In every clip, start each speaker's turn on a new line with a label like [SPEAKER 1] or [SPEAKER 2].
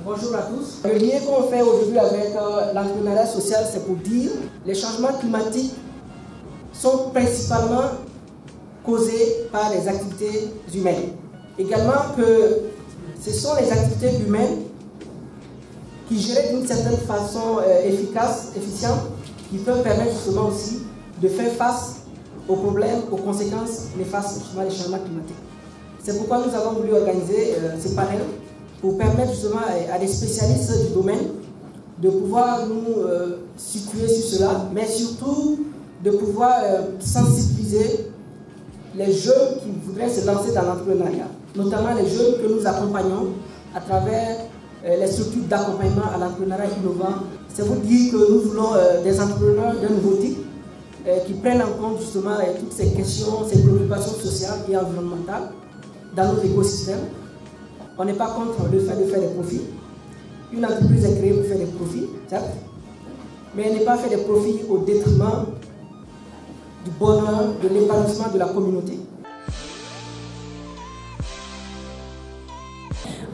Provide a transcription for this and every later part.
[SPEAKER 1] Bonjour à tous. Le lien qu'on fait aujourd'hui avec l'entrepreneuriat social, c'est pour dire que les changements climatiques sont principalement causés par les activités humaines. Également que ce sont les activités humaines qui gèrent d'une certaine façon efficace, efficiente, qui peuvent permettre justement aussi de faire face aux problèmes, aux conséquences néfastes justement des changements climatiques. C'est pourquoi nous avons voulu organiser ce panel pour permettre justement à des spécialistes du domaine de pouvoir nous situer sur cela, mais surtout de pouvoir sensibiliser les jeunes qui voudraient se lancer dans l'entrepreneuriat, notamment les jeunes que nous accompagnons à travers les structures d'accompagnement à l'entrepreneuriat innovant. C'est vous dire que nous voulons des entrepreneurs d'un nouveau type qui prennent en compte justement toutes ces questions, ces préoccupations sociales et environnementales dans notre écosystème. On n'est pas contre le fait de faire des profits. Une entreprise est créée pour faire des profits, certes, mais elle n'est pas fait des profits au détriment du bonheur, de l'épanouissement de la communauté.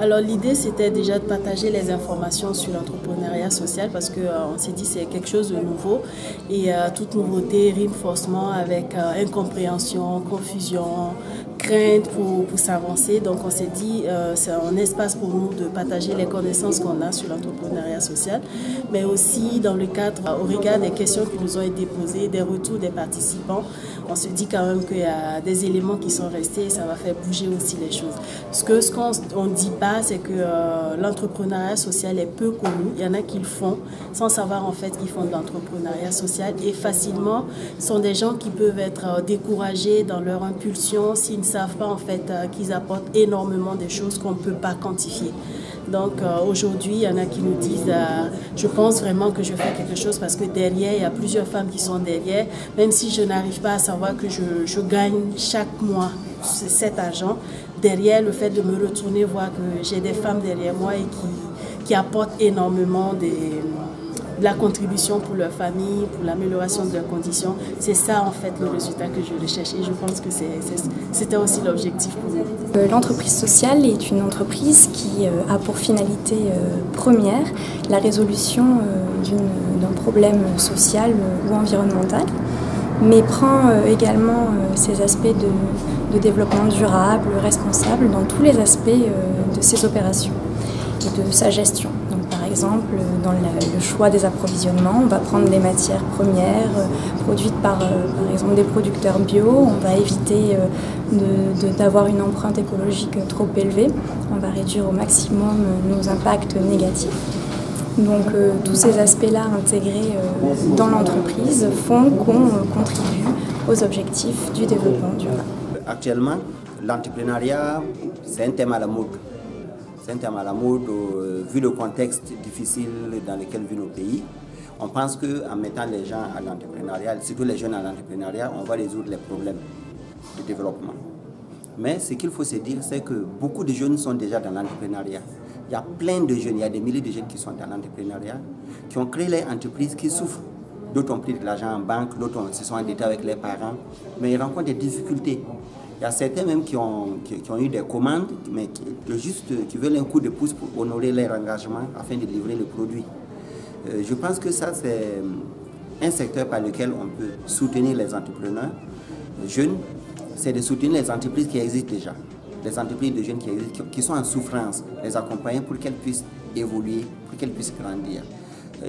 [SPEAKER 2] Alors l'idée c'était déjà de partager les informations sur l'entrepreneuriat social parce qu'on s'est dit c'est quelque chose de nouveau et toute nouveauté rime forcément avec incompréhension, confusion, crainte pour s'avancer. Donc on s'est dit c'est un espace pour nous de partager les connaissances qu'on a sur l'entrepreneuriat social, mais aussi dans le cadre, au regard des questions qui nous ont été posées, des retours des participants, on se dit quand même qu'il y a des éléments qui sont restés et ça va faire bouger aussi les choses. Ce qu'on ne dit pas, c'est que l'entrepreneuriat social est peu connu. Il y en a qui le font sans savoir en fait qu'ils font de l'entrepreneuriat social et facilement sont des gens qui peuvent être découragés dans leur impulsion s'ils ne savent pas en fait qu'ils apportent énormément de choses qu'on ne peut pas quantifier. Donc aujourd'hui, il y en a qui nous disent je pense vraiment que je fais quelque chose parce que derrière, il y a plusieurs femmes qui sont derrière. Même si je n'arrive pas à savoir que je gagne chaque mois cet argent, derrière le fait de me retourner, voir que j'ai des femmes derrière moi et qui apportent énormément de la contribution pour leur famille, pour l'amélioration de leurs conditions. C'est ça en fait le résultat que je recherche et je pense que c'était aussi l'objectif pour nous.
[SPEAKER 3] L'entreprise sociale est une entreprise qui a pour finalité première la résolution d'un problème social ou environnemental, mais prend également ces aspects de développement durable, responsable dans tous les aspects de ses opérations et de sa gestion. Donc, par exemple, dans le choix des approvisionnements, on va prendre des matières premières produites par exemple des producteurs bio, on va éviter d'avoir une empreinte écologique trop élevée, on va réduire au maximum nos impacts négatifs. Donc tous ces aspects-là intégrés dans l'entreprise font qu'on contribue aux objectifs du développement durable.
[SPEAKER 4] Actuellement, l'entrepreneuriat, c'est un thème à la mode. C'est un thème à la mode vu le contexte difficile dans lequel vit nos pays. On pense qu'en mettant les gens à l'entrepreneuriat, surtout les jeunes à l'entrepreneuriat, on va résoudre les problèmes de développement. Mais ce qu'il faut se dire, c'est que beaucoup de jeunes sont déjà dans l'entrepreneuriat. Il y a plein de jeunes, il y a des milliers de jeunes qui sont dans l'entrepreneuriat, qui ont créé les entreprises qui souffrent. D'autres ont pris de l'argent en banque, d'autres se sont endettés avec les parents, mais ils rencontrent des difficultés. Il y a certains même qui ont eu des commandes, mais qui veulent un coup de pouce pour honorer leur engagement afin de livrer le produit. Je pense que ça, c'est un secteur par lequel on peut soutenir les entrepreneurs jeunes, c'est de soutenir les entreprises qui existent déjà. Les entreprises de jeunes qui existent, qui sont en souffrance, les accompagner pour qu'elles puissent évoluer, pour qu'elles puissent grandir.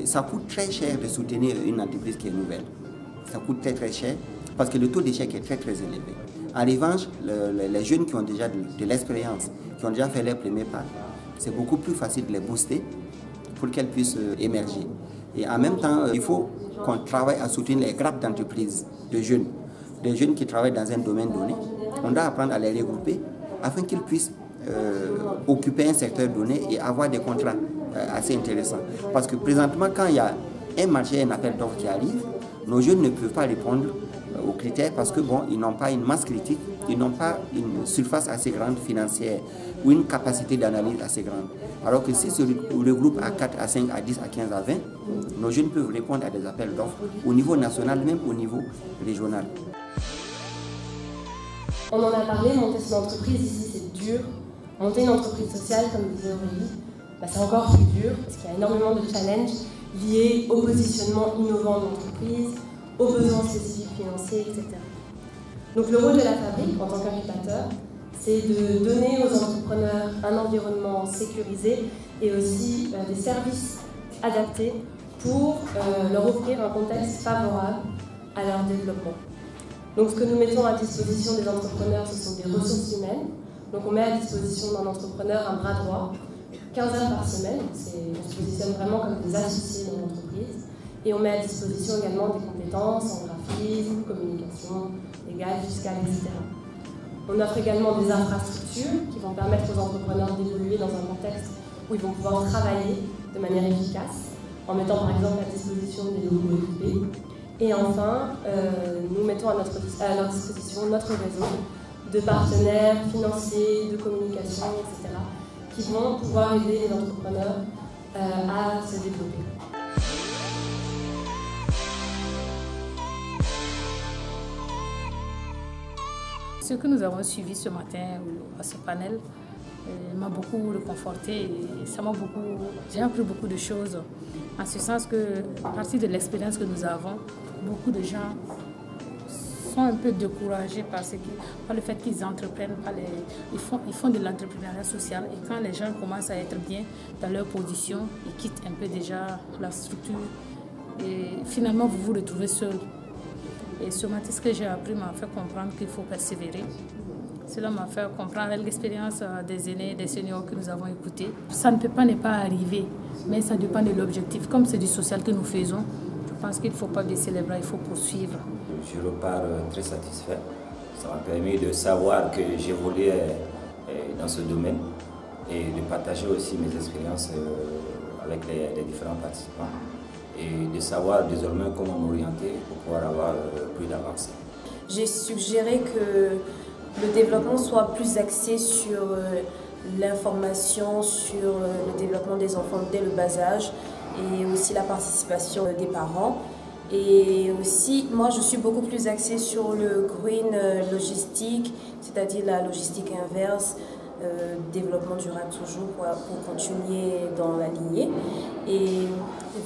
[SPEAKER 4] Ça coûte très cher de soutenir une entreprise qui est nouvelle. Ça coûte très très cher parce que le taux d'échec est très très élevé. En revanche, les jeunes qui ont déjà de l'expérience, qui ont déjà fait leurs premiers pas, c'est beaucoup plus facile de les booster pour qu'elles puissent émerger. Et en même temps, il faut qu'on travaille à soutenir les grappes d'entreprises de jeunes, des jeunes qui travaillent dans un domaine donné. On doit apprendre à les regrouper afin qu'ils puissent occuper un secteur donné et avoir des contrats assez intéressants. Parce que présentement, quand il y a un marché, un appel d'offres qui arrive, nos jeunes ne peuvent pas répondre aux critères parce que bon, ils n'ont pas une masse critique, ils n'ont pas une surface assez grande financière ou une capacité d'analyse assez grande. Alors que si se regroupent à 4, à 5, à 10, à 15, à 20, nos jeunes peuvent répondre à des appels d'offres au niveau national, même au niveau régional.
[SPEAKER 5] On en a parlé, monter son entreprise ici c'est dur. Monter une entreprise sociale, comme disait Aurélie, c'est encore plus dur parce qu'il y a énormément de challenges liés au positionnement innovant de l'entreprise, aux besoins spécifiques financiers, etc. Donc le rôle de la fabrique en tant qu'incubateur, c'est de donner aux entrepreneurs un environnement sécurisé et aussi des services adaptés pour leur offrir un contexte favorable à leur développement. Donc ce que nous mettons à disposition des entrepreneurs, ce sont des ressources humaines. Donc on met à disposition d'un entrepreneur un bras droit, 15 heures par semaine, on se positionne vraiment comme des associés dans l'entreprise. Et on met à disposition également des compétences en graphisme, communication, légale, fiscale, etc. On offre également des infrastructures qui vont permettre aux entrepreneurs d'évoluer dans un contexte où ils vont pouvoir travailler de manière efficace, en mettant par exemple à disposition des locaux équipés. Et enfin, nous mettons à leur disposition notre réseau de partenaires financiers, de communication, etc., qui vont pouvoir aider les entrepreneurs à se développer.
[SPEAKER 6] Ce que nous avons suivi ce matin à ce panel m'a beaucoup réconforté et ça m'a beaucoup... J'ai appris beaucoup de choses, en ce sens que, à partir de l'expérience que nous avons, beaucoup de gens sont un peu découragés par le fait qu'ils entreprennent, ils font de l'entrepreneuriat social et quand les gens commencent à être bien dans leur position, ils quittent un peu déjà la structure et finalement vous vous retrouvez seul. Et ce matin, ce que j'ai appris m'a fait comprendre qu'il faut persévérer. Cela m'a fait comprendre avec l'expérience des aînés, des seniors que nous avons écoutés. Ça ne peut pas ne pas arriver, mais ça dépend de l'objectif. Comme c'est du social que nous faisons, je pense qu'il ne faut pas baisser les bras, il faut poursuivre.
[SPEAKER 7] Je repars très satisfait. Ça m'a permis de savoir que j'évoluais dans ce domaine et de partager aussi mes expériences avec les différents participants et de savoir désormais comment m'orienter pour pouvoir avoir plus d'avancées.
[SPEAKER 8] J'ai suggéré que le développement soit plus axé sur l'information, sur le développement des enfants dès le bas âge et aussi la participation des parents. Et aussi, moi je suis beaucoup plus axée sur le green logistique, c'est-à-dire la logistique inverse, développement durable toujours pour continuer dans la lignée. Et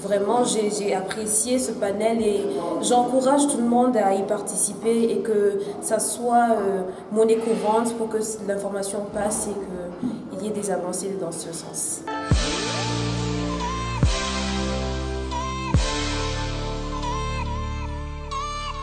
[SPEAKER 8] vraiment j'ai apprécié ce panel et j'encourage tout le monde à y participer et que ça soit monnaie courante pour que l'information passe et qu'il y ait des avancées dans ce sens.